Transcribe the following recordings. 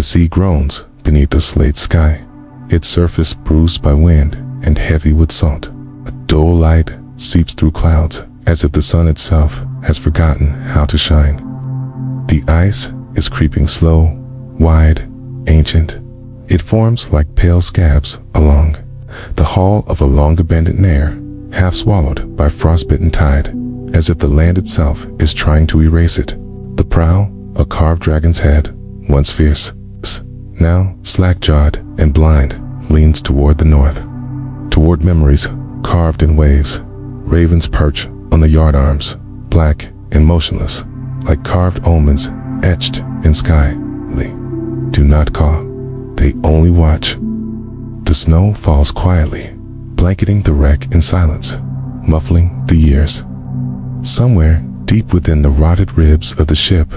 sea groans beneath the slate sky, its surface bruised by wind and heavy with salt. A dull light seeps through clouds, as if the sun itself has forgotten how to shine. The ice is creeping slow, wide, ancient. It forms like pale scabs along the hull of a long-abandoned knarr, half swallowed by frostbitten tide, as if the land itself is trying to erase it. The prow, a carved dragon's head, once fierce, now slack-jawed and blind, leans toward the north, toward memories carved in waves. Ravens perch on the yardarms, black and motionless, like carved omens etched in sky. They do not caw, they only watch. The snow falls quietly, blanketing the wreck in silence, muffling the years. Somewhere deep within the rotted ribs of the ship,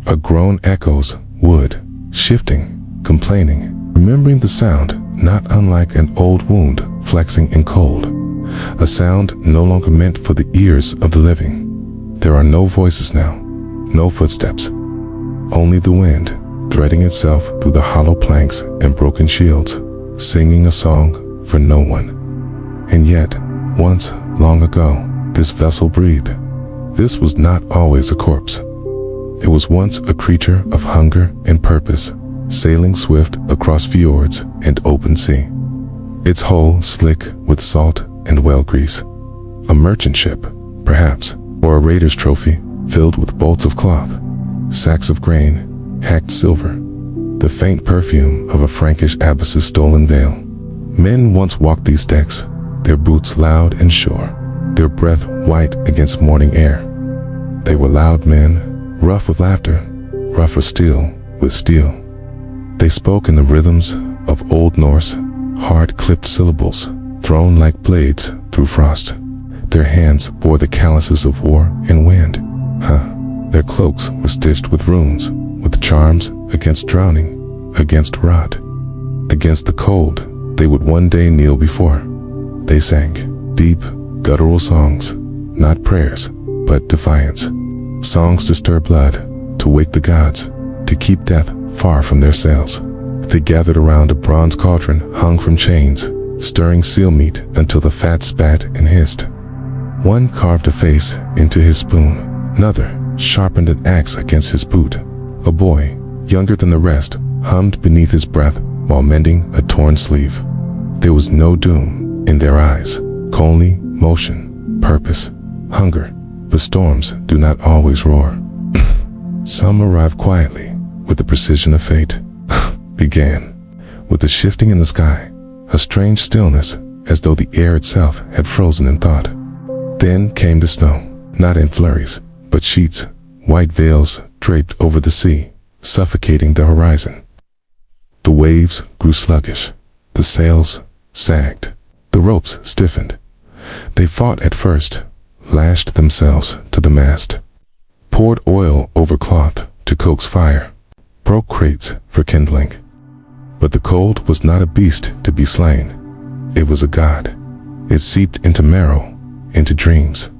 a groan echoes wood, shifting, complaining, remembering the sound not unlike an old wound flexing in cold, a sound no longer meant for the ears of the living. There are no voices now, no footsteps, only the wind threading itself through the hollow planks and broken shields, singing a song for no one. And yet, once, long ago, this vessel breathed. This was not always a corpse. It was once a creature of hunger and purpose, sailing swift across fjords and open sea. Its hull slick with salt and whale grease. A merchant ship, perhaps, or a raider's trophy filled with bolts of cloth, sacks of grain, hacked silver, the faint perfume of a Frankish abbess's stolen veil. Men once walked these decks, their boots loud and sure, their breath white against morning air. They were loud men, rough with laughter, rougher still with steel. They spoke in the rhythms of Old Norse, hard-clipped syllables, thrown like blades through frost. Their hands bore the calluses of war and wind. Their cloaks were stitched with runes, with charms against drowning, against rot, against the cold they would one day kneel before. They sang deep, guttural songs, not prayers, but defiance. Songs to stir blood, to wake the gods, to keep death far from their sails. They gathered around a bronze cauldron hung from chains, stirring seal meat until the fat spat and hissed. One carved a face into his spoon, another sharpened an axe against his boot. A boy, younger than the rest, hummed beneath his breath while mending a torn sleeve. There was no doom in their eyes, only motion, purpose, hunger. But storms do not always roar. Some arrive quietly, with the precision of fate. Began with the shifting in the sky, a strange stillness, as though the air itself had frozen in thought. Then came the snow, not in flurries, but sheets, white veils draped over the sea, suffocating the horizon. The waves grew sluggish, the sails sagged, the ropes stiffened. They fought at first, lashed themselves to the mast, poured oil over cloth to coax fire, broke crates for kindling. But the cold was not a beast to be slain. It was a god. It seeped into marrow, into dreams.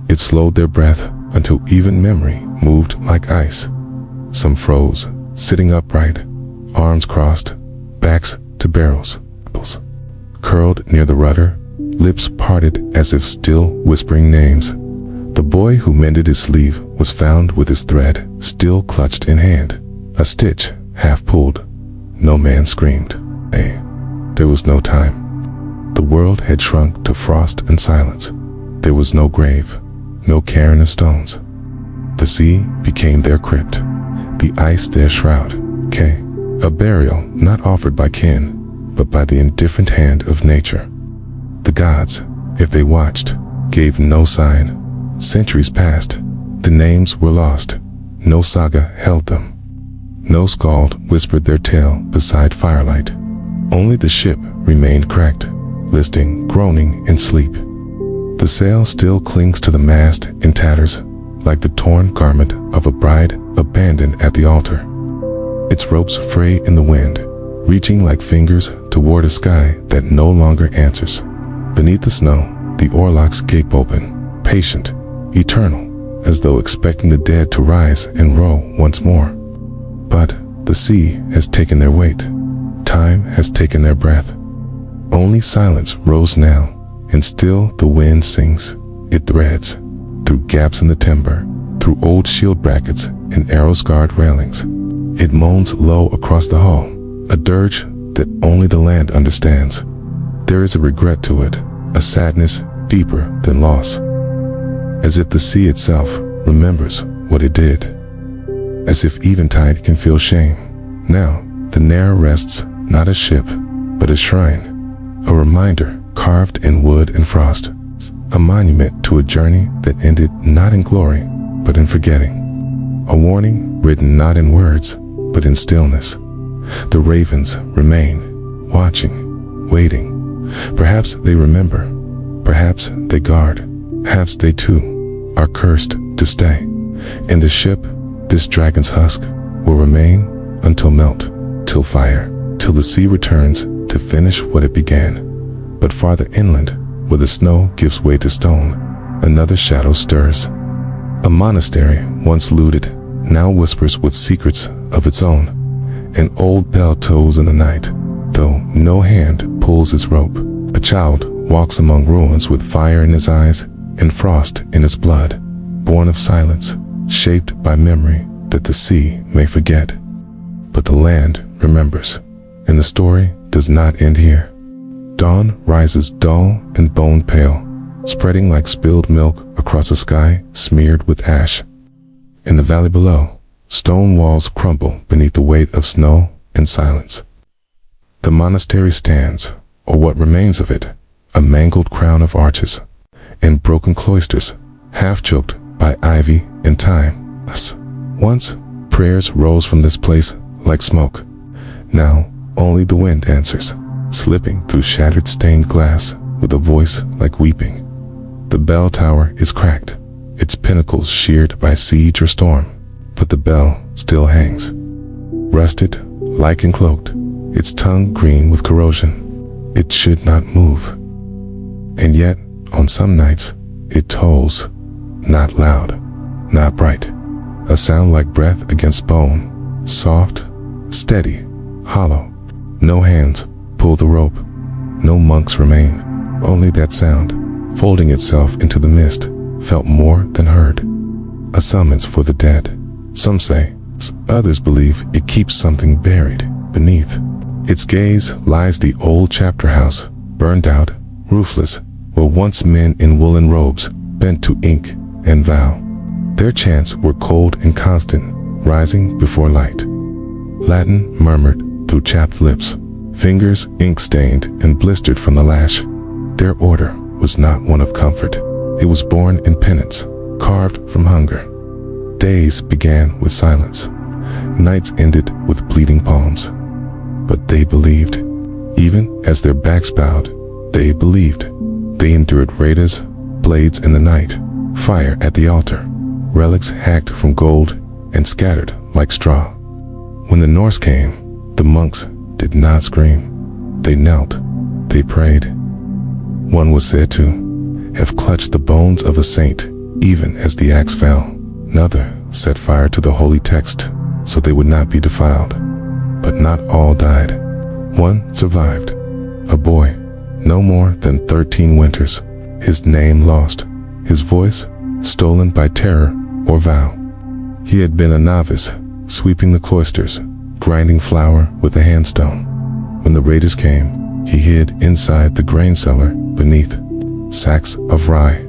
It slowed their breath until even memory moved like ice. Some froze, sitting upright, arms crossed, backs to barrels, curled near the rudder, lips parted as if still whispering names. The boy who mended his sleeve was found with his thread still clutched in hand, a stitch half pulled. No man screamed. There was no time. The world had shrunk to frost and silence. There was no grave, no cairn of stones. The sea became their crypt, the ice their shroud. A burial not offered by kin, but by the indifferent hand of nature. The gods, if they watched, gave no sign. Centuries passed, the names were lost, no saga held them. No skald whispered their tale beside firelight. Only the ship remained cracked, listing, groaning in sleep. The sail still clings to the mast in tatters, like the torn garment of a bride abandoned at the altar. Its ropes fray in the wind, reaching like fingers toward a sky that no longer answers. Beneath the snow, the oarlocks gape open, patient, eternal, as though expecting the dead to rise and row once more. But The sea has taken their weight. Time has taken their breath. Only silence rose now, and still the wind sings. It threads through gaps in the timber, through old shield brackets and arrow-scarred railings. It moans low across the hall, a dirge that only the land understands. There is a regret to it, a sadness deeper than loss. As if the sea itself remembers what it did. As if eventide can feel shame. Now, the knarr rests not a ship, but a shrine. A reminder carved in wood and frost. A monument to a journey that ended not in glory, but in forgetting. A warning written not in words, but in stillness. The ravens remain, watching, waiting. Perhaps they remember, perhaps they guard, perhaps they too are cursed to stay. In the ship, this dragon's husk will remain until melt, till fire, till the sea returns to finish what it began. But farther inland, where the snow gives way to stone, another shadow stirs. A monastery, once looted, now whispers with secrets of its own. An old bell tolls in the night, though no hand pulls its rope. A child walks among ruins with fire in his eyes and frost in his blood, born of silence, shaped by memory that the sea may forget. But the land remembers, and the story does not end here. Dawn rises dull and bone pale, spreading like spilled milk across a sky smeared with ash. In the valley below, stone walls crumble beneath the weight of snow and silence. The monastery stands, or what remains of it, a mangled crown of arches, and broken cloisters, half choked by ivy and time. Once, prayers rose from this place like smoke. Now, only the wind answers, slipping through shattered stained glass with a voice like weeping. The bell tower is cracked, its pinnacles sheared by siege or storm, but the bell still hangs. Rusted, lichen cloaked, its tongue green with corrosion. It should not move. And yet, on some nights, it tolls, not loud, not bright, a sound like breath against bone, soft, steady, hollow. No hands pull the rope, no monks remain. Only that sound, folding itself into the mist, felt more than heard. A summons for the dead. Some say, others believe it keeps something buried beneath. Its gaze lies the old chapter house, burned out, roofless, where once men in woolen robes bent to ink and vow. Their chants were cold and constant, rising before light. Latin murmured through chapped lips, fingers ink-stained and blistered from the lash. Their order was not one of comfort. It was born in penance, carved from hunger. Days began with silence. Nights ended with bleeding palms. But they believed. Even as their backs bowed, they believed. They endured raiders, blades in the night, fire at the altar, relics hacked from gold and scattered like straw. When the Norse came, the monks did not scream. They knelt, they prayed. One was said to have clutched the bones of a saint even as the axe fell. Another set fire to the holy text so they would not be defiled. But not all died. One survived, a boy, no more than 13 winters, his name lost, his voice stolen by terror or vow. He had been a novice, sweeping the cloisters, grinding flour with a handstone. When the raiders came, he hid inside the grain cellar beneath sacks of rye.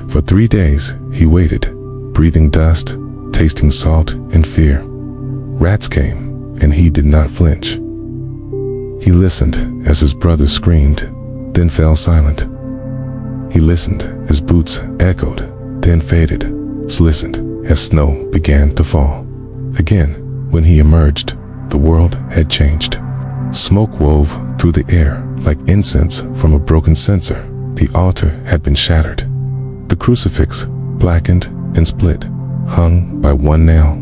For 3 days he waited, breathing dust, tasting salt and fear. Rats came, and he did not flinch. He listened as his brother screamed, then fell silent. He listened as boots echoed, then faded. Listened as snow began to fall. Again, when he emerged, the world had changed. Smoke wove through the air like incense from a broken censer. The altar had been shattered. The crucifix, blackened and split, hung by one nail.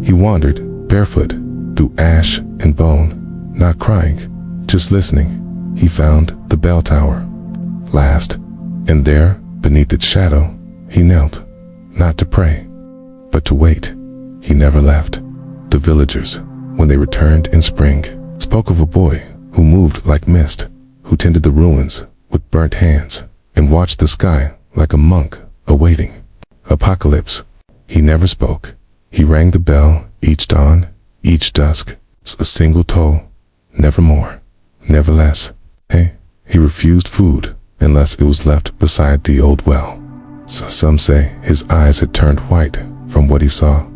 He wandered, barefoot, through ash and bone, not crying, just listening. He found the bell tower. Last, and there, beneath its shadow, he knelt, not to pray, but to wait. He never left. The villagers, when they returned in spring, spoke of a boy who moved like mist, who tended the ruins with burnt hands, and watched the sky like a monk awaiting apocalypse. He never spoke. He rang the bell each dawn, each dusk, a single toll, never more, never less. He refused food unless it was left beside the old well. So some say his eyes had turned white from what he saw.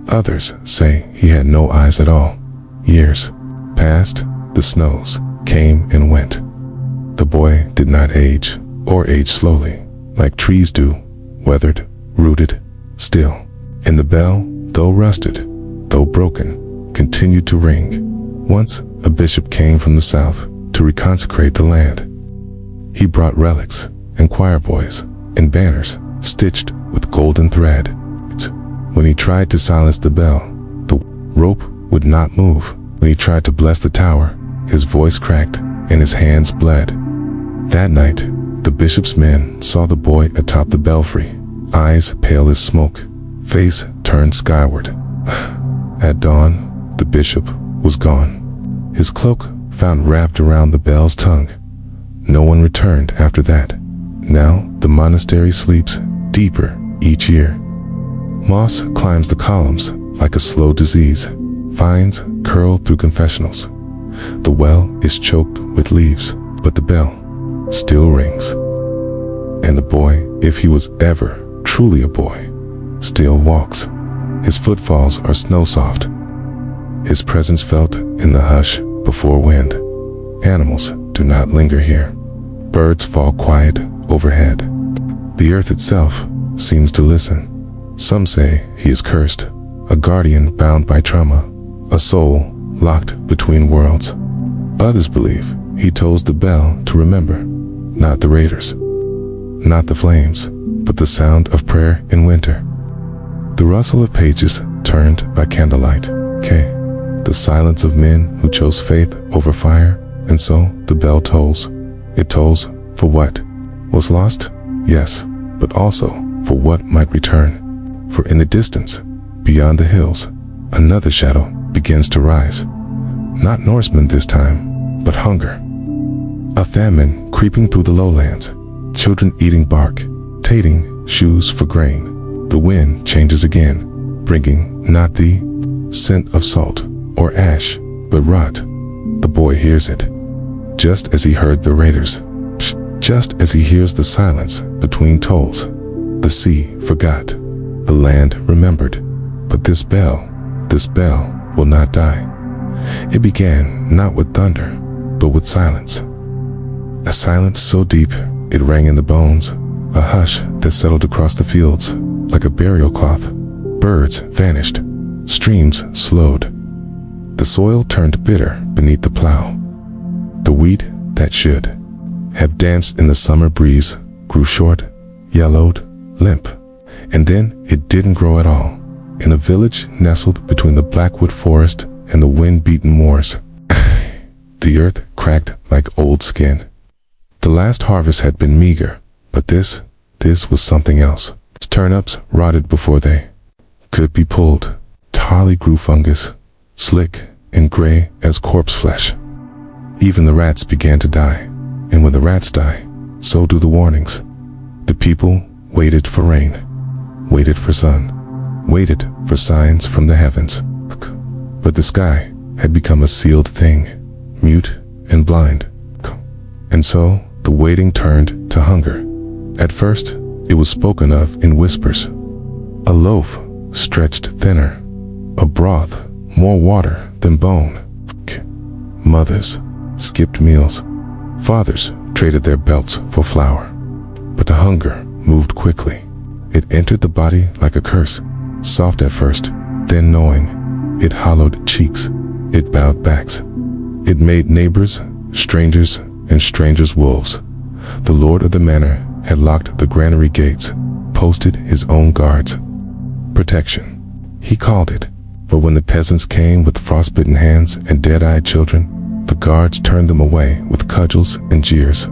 Others say he had no eyes at all. Years passed, the snows came and went. The boy did not age, or age slowly, like trees do, weathered, rooted, still. And the bell, though rusted, though broken, continued to ring. Once a bishop came from the south to reconsecrate the land. He brought relics and choir boys and banners stitched with golden thread. When he tried to silence the bell, the rope would not move. When he tried to bless the tower, his voice cracked and his hands bled. That night, the bishop's men saw the boy atop the belfry, eyes pale as smoke, face turned skyward. At dawn, the bishop was gone, his cloak found wrapped around the bell's tongue. No one returned after that. Now the monastery sleeps deeper each year. Moss climbs the columns like a slow disease. Vines curl through confessionals. The well is choked with leaves, but the bell still rings. And the boy, if he was ever truly a boy, still walks. His footfalls are snow-soft. His presence felt in the hush before wind. Animals do not linger here. Birds fall quiet overhead. The earth itself seems to listen. Some say he is cursed, a guardian bound by trauma, a soul locked between worlds. Others believe he tolls the bell to remember, not the raiders, not the flames, but the sound of prayer in winter. The rustle of pages turned by candlelight. The silence of men who chose faith over fire, and so the bell tolls. It tolls for what was lost, yes, but also for what might return. For in the distance, beyond the hills, another shadow begins to rise. Not Norsemen this time, but hunger. A famine creeping through the lowlands, children eating bark, trading shoes for grain. The wind changes again, bringing not the scent of salt or ash, but rot. The boy hears it, just as he heard the raiders, just as he hears the silence between tolls. The sea forgot, the land remembered, but this bell will not die. It began not with thunder, but with silence. A silence so deep it rang in the bones, a hush that settled across the fields like a burial cloth. Birds vanished, streams slowed. The soil turned bitter beneath the plow. The wheat that should have danced in the summer breeze grew short, yellowed, limp, and then it didn't grow at all. In a village nestled between the blackwood forest and the wind-beaten moors, the earth cracked like old skin. The last harvest had been meager, but this was something else. Turnips rotted before they could be pulled. Barley grew fungus, slick and gray as corpse flesh. Even the rats began to die, and when the rats die, so do the warnings. The people waited for rain, waited for sun, waited for signs from the heavens. But the sky had become a sealed thing, mute and blind. And so the waiting turned to hunger. At first, it was spoken of in whispers. A loaf stretched thinner, a broth more water than bone. Mothers skipped meals. Fathers traded their belts for flour. But the hunger moved quickly. It entered the body like a curse, soft at first, then knowing. It hollowed cheeks. It bowed backs. It made neighbors, strangers, and strangers wolves. The lord of the manor had locked the granary gates, posted his own guards. Protection, he called it. But when the peasants came with frostbitten hands and dead-eyed children, the guards turned them away with cudgels and jeers.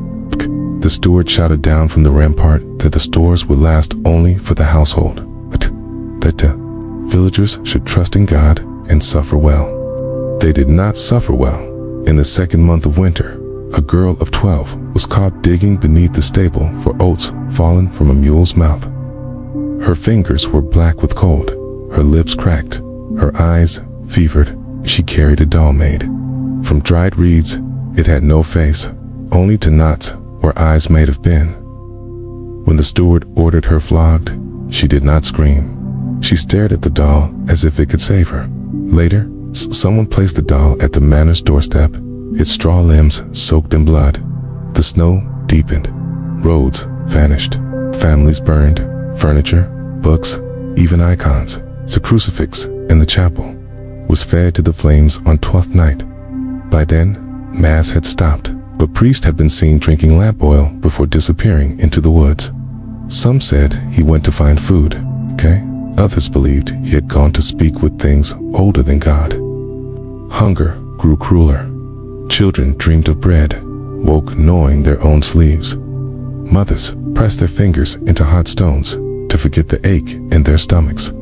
The steward shouted down from the rampart that the stores would last only for the household, that the villagers should trust in God and suffer well. They did not suffer well. In the second month of winter, a girl of 12 was caught digging beneath the stable for oats fallen from a mule's mouth. Her fingers were black with cold, her lips cracked, her eyes fevered. She carried a doll made from dried reeds. It had no face, only to knots where eyes might have been. When the steward ordered her flogged, she did not scream. She stared at the doll as if it could save her. Later, someone placed the doll at the manor's doorstep, its straw limbs soaked in blood. The snow deepened, roads vanished, families burned, furniture, books, even icons. The crucifix in the chapel was fed to the flames on 12th night. By then, Mass had stopped, but priest had been seen drinking lamp oil before disappearing into the woods. Some said he went to find food, Others believed he had gone to speak with things older than God. Hunger grew crueler. Children dreamed of bread, woke gnawing their own sleeves. Mothers pressed their fingers into hot stones to forget the ache in their stomachs.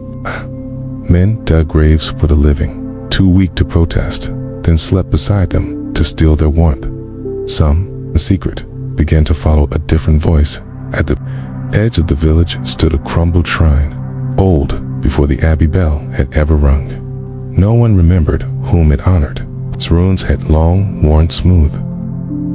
Men dug graves for the living, too weak to protest, then slept beside them to steal their warmth. Some, in secret, began to follow a different voice. At the edge of the village stood a crumbled shrine, old before the abbey bell had ever rung. No one remembered whom it honored. Its ruins had long worn smooth.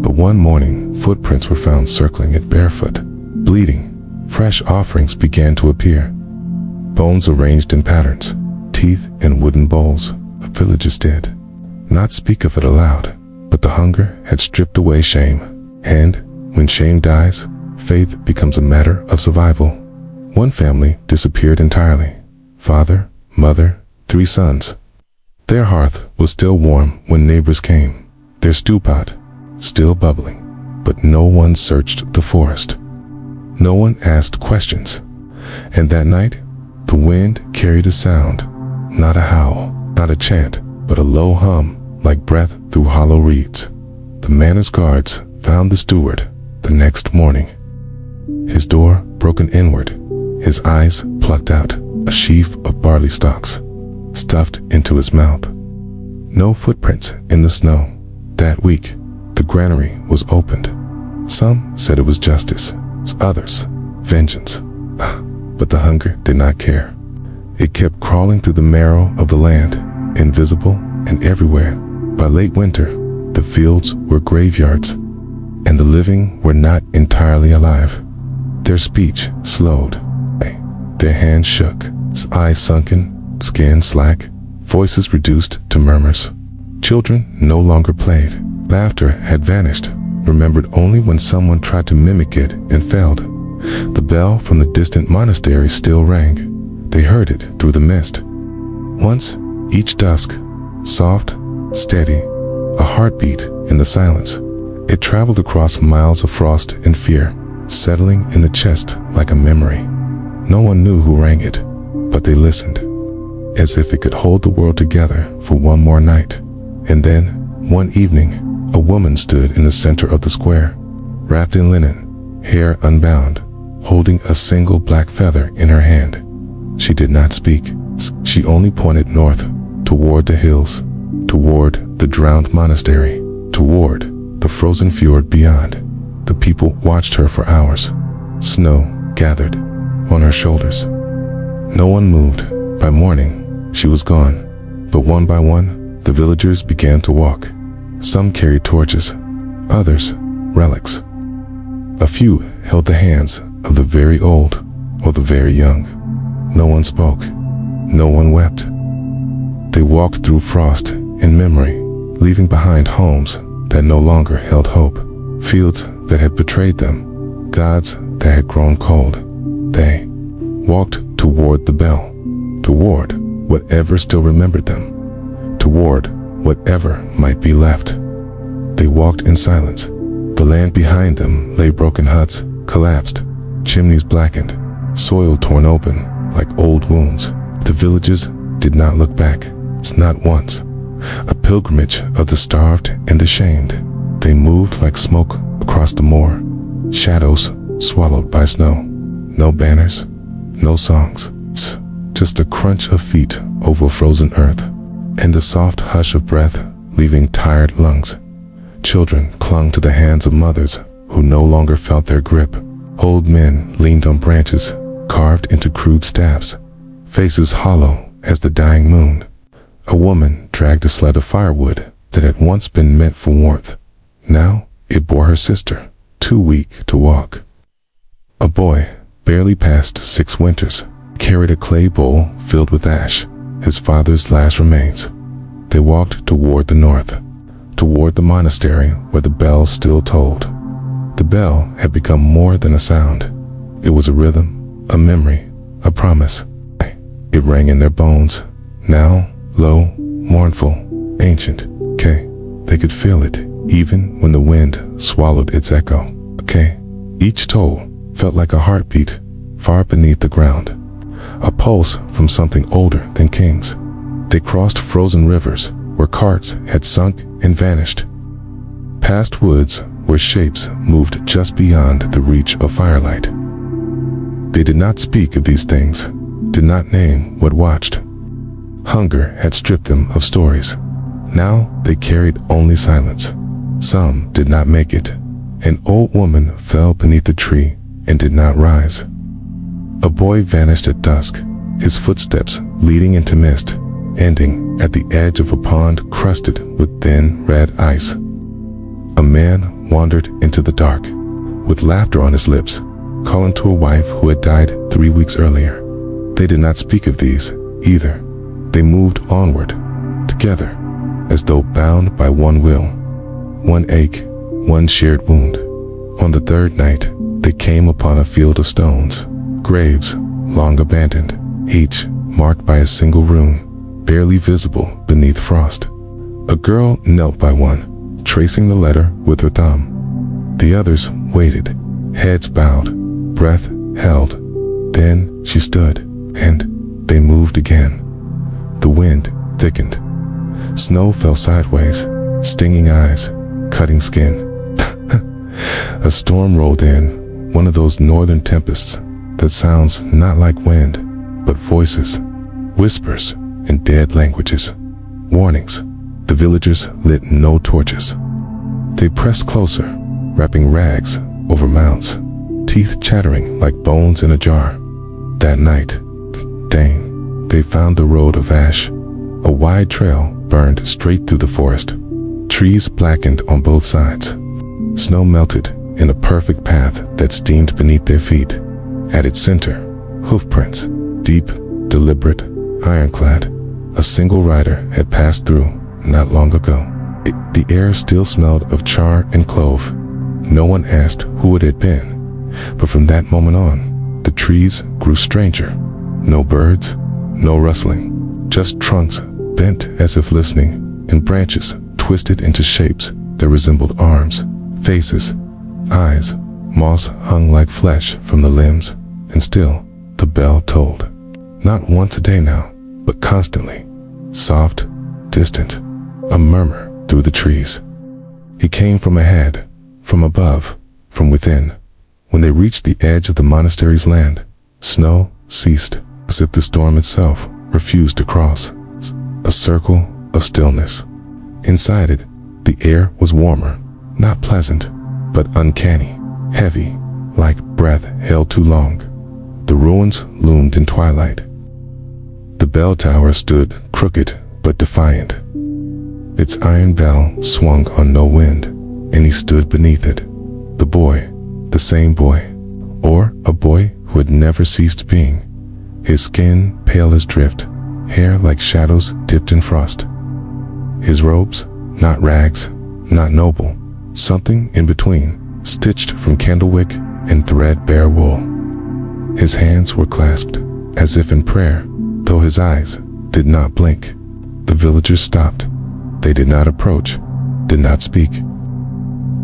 But one morning, footprints were found circling it barefoot. Bleeding, fresh offerings began to appear. Bones arranged in patterns, teeth in wooden bowls. A villager's dead. Not speak of it aloud, but the hunger had stripped away shame. And when shame dies, faith becomes a matter of survival. One family disappeared entirely. Father, mother, 3 sons. Their hearth was still warm when neighbors came, their stew pot still bubbling, but no one searched the forest. No one asked questions. And that night, the wind carried a sound, not a howl, not a chant, but a low hum like breath through hollow reeds. The manor's guards found the steward the next morning. His door broken inward, his eyes plucked out, a sheaf of barley stalks stuffed into his mouth. No footprints in the snow. That week, the granary was opened. Some said it was justice, others, vengeance. But the hunger did not care. It kept crawling through the marrow of the land, invisible and everywhere. By late winter, the fields were graveyards, and the living were not entirely alive. Their speech slowed. Their hands shook, eyes sunken, skin slack, voices reduced to murmurs. Children no longer played. Laughter had vanished, remembered only when someone tried to mimic it and failed. The bell from the distant monastery still rang. They heard it through the mist. Once, each dusk, soft, steady, a heartbeat in the silence. It traveled across miles of frost and fear, settling in the chest like a memory. No one knew who rang it, but they listened, as if it could hold the world together for one more night. And then, one evening, a woman stood in the center of the square, wrapped in linen, hair unbound, holding a single black feather in her hand. She did not speak. She only pointed north, toward the hills, toward the drowned monastery, toward the frozen fjord beyond. The people watched her for hours. Snow gathered on her shoulders. No one moved. By morning, she was gone. But one by one, the villagers began to walk. Some carried torches, others relics. A few held the hands of the very old or the very young. No one spoke. No one wept. They walked through frost in memory, leaving behind homes that no longer held hope, fields that had betrayed them, gods that had grown cold. They walked toward the bell, toward whatever still remembered them, toward whatever might be left. They walked in silence. The land behind them lay broken huts, collapsed, chimneys blackened, soil torn open like old wounds. The villages did not look back, not once. A pilgrimage of the starved and ashamed. They moved like smoke across the moor, shadows swallowed by snow. No banners, no songs, just a crunch of feet over frozen earth. and the soft hush of breath leaving tired lungs. Children clung to the hands of mothers who no longer felt their grip. Old men leaned on branches carved into crude staffs, faces hollow as the dying moon. A woman dragged a sled of firewood that had once been meant for warmth. Now it bore her sister, too weak to walk. A boy, barely past 6 winters, carried a clay bowl filled with ash, his father's last remains. They walked toward the north, toward the monastery where the bell still tolled. The bell had become more than a sound. It was a rhythm, a memory, a promise. It rang in their bones, now low, mournful, ancient. They could feel it, even when the wind swallowed its echo. Each toll felt like a heartbeat far beneath the ground, a pulse from something older than kings. They crossed frozen rivers where carts had sunk and vanished, past woods where shapes moved just beyond the reach of firelight. They did not speak of these things, did not name what watched. Hunger had stripped them of stories. Now they carried only silence. Some did not make it. An old woman fell beneath a tree and did not rise. A boy vanished at dusk, his footsteps leading into mist, ending at the edge of a pond crusted with thin red ice. A man wandered into the dark, with laughter on his lips, calling to a wife who had died 3 weeks earlier. They did not speak of these, either. They moved onward, together, as though bound by one will, one ache, one shared wound. On the third night, they came upon a field of stones, graves long abandoned, each marked by a single rune, barely visible beneath frost. A girl knelt by one, tracing the letter with her thumb. The others waited, heads bowed, breath held. Then she stood, and they moved again. The wind thickened. Snow fell sideways, stinging eyes, cutting skin. A storm rolled in, one of those northern tempests that sounds not like wind, but voices, whispers, and dead languages. Warnings. The villagers lit no torches. They pressed closer, wrapping rags over mouths, teeth chattering like bones in a jar. That night, they found the road of ash. A wide trail burned straight through the forest. Trees blackened on both sides. Snow melted in a perfect path that steamed beneath their feet. At its center, hoofprints, deep, deliberate, ironclad. A single rider had passed through not long ago. The air still smelled of char and clove. No one asked who it had been, but from that moment on, the trees grew stranger. No birds, no rustling, just trunks bent as if listening, and branches twisted into shapes that resembled arms, faces, eyes. Moss hung like flesh from the limbs, and still the bell tolled. Not once a day now, but constantly, soft, distant, a murmur through the trees. It came from ahead, from above, from within. When they reached the edge of the monastery's land, snow ceased, as if the storm itself refused to cross. A circle of stillness. Inside it, the air was warmer, not pleasant, but uncanny, heavy, like breath held too long. The ruins loomed in twilight. The bell tower stood crooked but defiant. Its iron bell swung on no wind, and he stood beneath it. The boy, the same boy, or a boy who had never ceased being. His skin pale as drift, hair like shadows dipped in frost. His robes, not rags, not noble, something in between, stitched from candlewick and threadbare wool. His hands were clasped, as if in prayer, though his eyes did not blink. The villagers stopped. They did not approach, did not speak.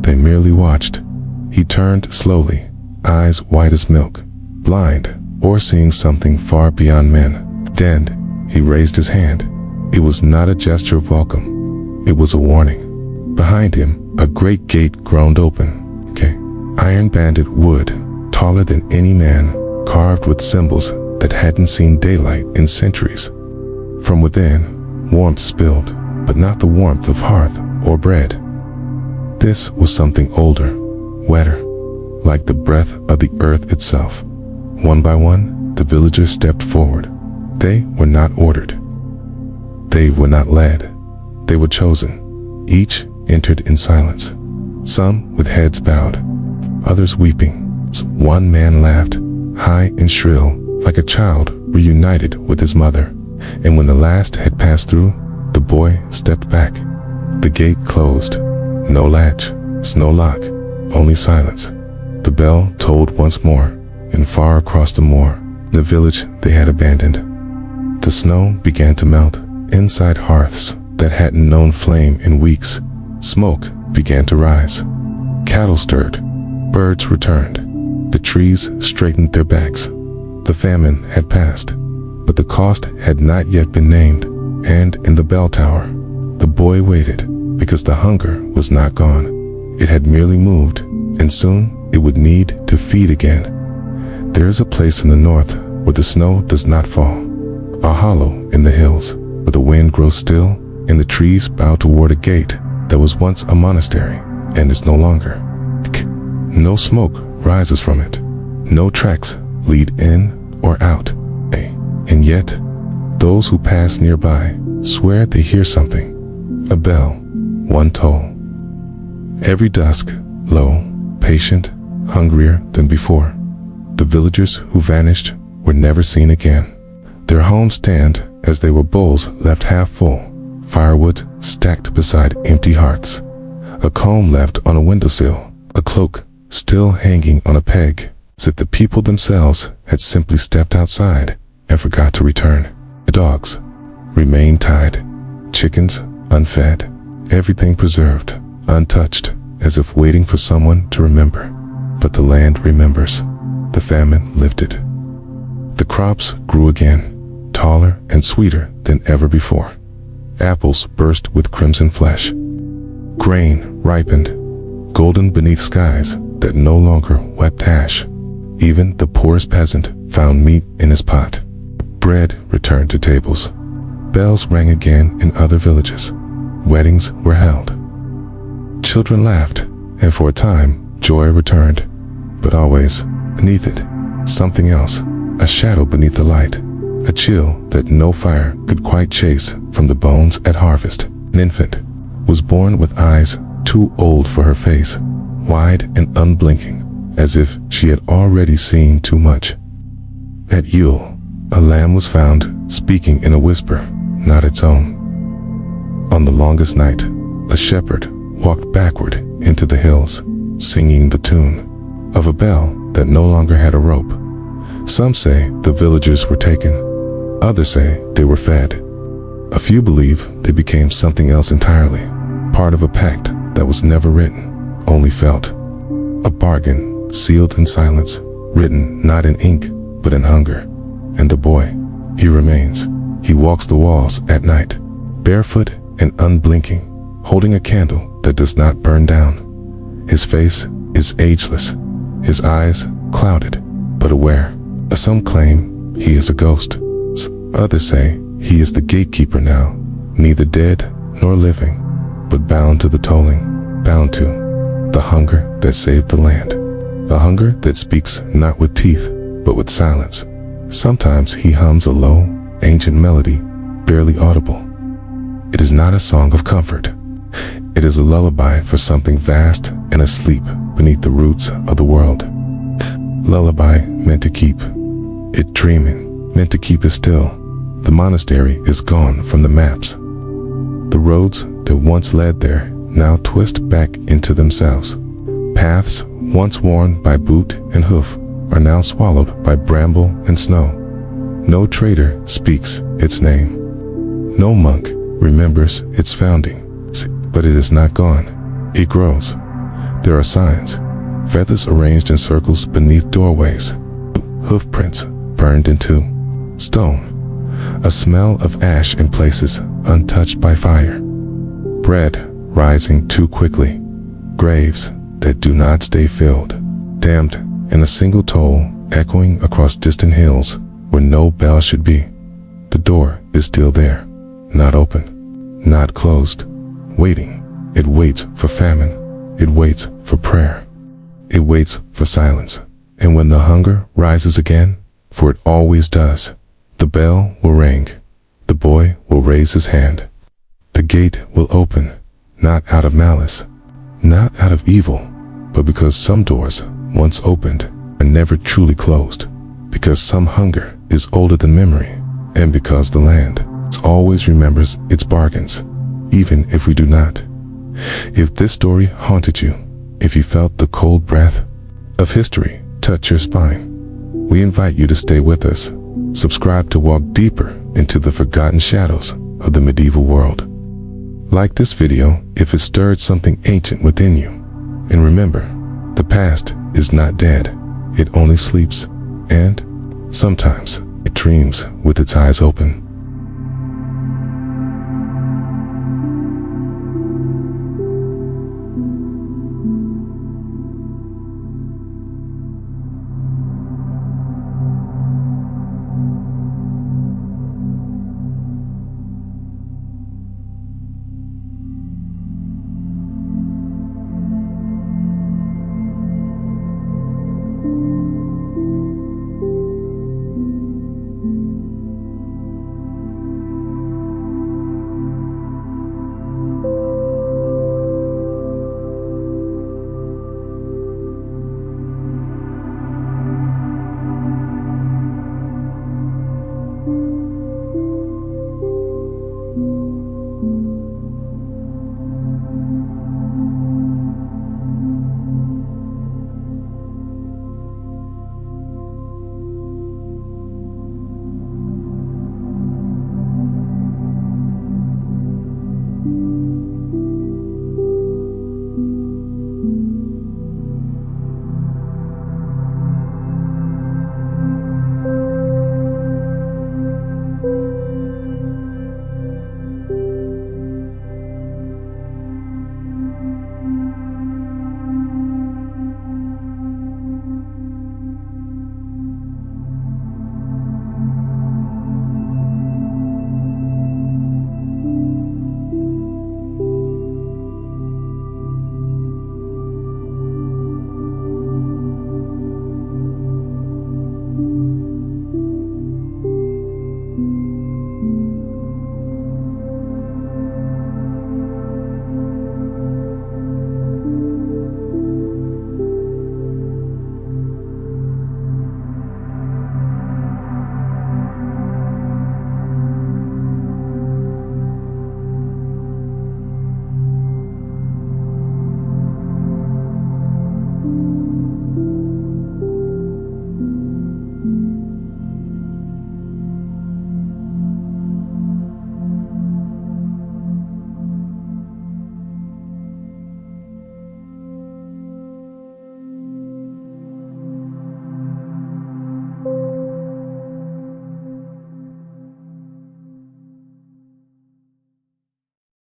They merely watched. He turned slowly, eyes white as milk, blind, or seeing something far beyond men. Then, he raised his hand. It was not a gesture of welcome. It was a warning. Behind him, a great gate groaned open. Iron-banded wood, taller than any man, carved with symbols that hadn't seen daylight in centuries. From within, warmth spilled, but not the warmth of hearth or bread. This was something older, wetter, like the breath of the earth itself. One by one, the villagers stepped forward. They were not ordered. They were not led. They were chosen. Each entered in silence, some with heads bowed, others weeping. One man laughed, high and shrill, like a child reunited with his mother. And when the last had passed through, the boy stepped back. The gate closed. No latch, no lock, only silence. The bell tolled once more, and far across the moor, the village they had abandoned. The snow began to melt inside hearths that hadn't known flame in weeks. Smoke began to rise. Cattle stirred. Birds returned. The trees straightened their backs. The famine had passed, but the cost had not yet been named. And in the bell tower, the boy waited, because the hunger was not gone. It had merely moved, and soon it would need to feed again. There is a place in the north where the snow does not fall, a hollow in the hills where the wind grows still and the trees bow toward a gate that was once a monastery and is no longer. No smoke rises from it. No tracks lead in or out. And yet, those who pass nearby swear they hear something. A bell, one toll. Every dusk, low, patient, hungrier than before. The villagers who vanished were never seen again. Their homes stand as they were bowls left half full, firewood stacked beside empty hearts, a comb left on a windowsill, a cloak still hanging on a peg, as if the people themselves had simply stepped outside and forgot to return. The dogs remained tied, chickens unfed, everything preserved, untouched, as if waiting for someone to remember. But the land remembers. The famine lifted. The crops grew again, taller and sweeter than ever before. Apples burst with crimson flesh. Grain ripened, golden beneath skies that no longer wept ash. Even the poorest peasant found meat in his pot. Bread returned to tables. Bells rang again in other villages. Weddings were held. Children laughed, and for a time, joy returned. But always, beneath it, something else, a shadow beneath the light, a chill that no fire could quite chase from the bones at harvest. An infant was born with eyes too old for her face, wide and unblinking, as if she had already seen too much. At Yule, a lamb was found, speaking in a whisper, not its own. On the longest night, a shepherd walked backward into the hills, singing the tune of a bell that no longer had a rope. Some say the villagers were taken. Others say they were fed. A few believe they became something else entirely, part of a pact that was never written, only felt. A bargain sealed in silence, written not in ink, but in hunger. And the boy, he remains. He walks the walls at night, barefoot and unblinking, holding a candle that does not burn down. His face is ageless, his eyes clouded, but aware. Some claim he is a ghost. Others say he is the gatekeeper now, neither dead nor living, but bound to the tolling, bound to the hunger that saved the land. A hunger that speaks not with teeth, but with silence. Sometimes he hums a low, ancient melody, barely audible. It is not a song of comfort. It is a lullaby for something vast and asleep beneath the roots of the world. Lullaby meant to keep it dreaming, meant to keep it still. The monastery is gone from the maps. The roads that once led there now twist back into themselves. Paths once worn by boot and hoof are now swallowed by bramble and snow. No trader speaks its name. No monk remembers its founding. But it is not gone. It grows. There are signs, feathers arranged in circles beneath doorways, hoof prints burned into stone, a smell of ash in places untouched by fire, bread rising too quickly, graves that do not stay filled, damned in a single toll echoing across distant hills where no bell should be. The door is still there, not open, not closed, waiting. It waits for famine. It waits for prayer. It waits for silence. And when the hunger rises again, for it always does, the bell will ring. The boy will raise his hand. The gate will open, not out of malice, not out of evil, but because some doors, once opened, are never truly closed, because some hunger is older than memory, and because the land always remembers its bargains, even if we do not. If this story haunted you, if you felt the cold breath of history touch your spine, we invite you to stay with us. Subscribe to walk deeper into the forgotten shadows of the medieval world. Like this video if it stirred something ancient within you. And remember, the past is not dead. It only sleeps, and sometimes it dreams with its eyes open.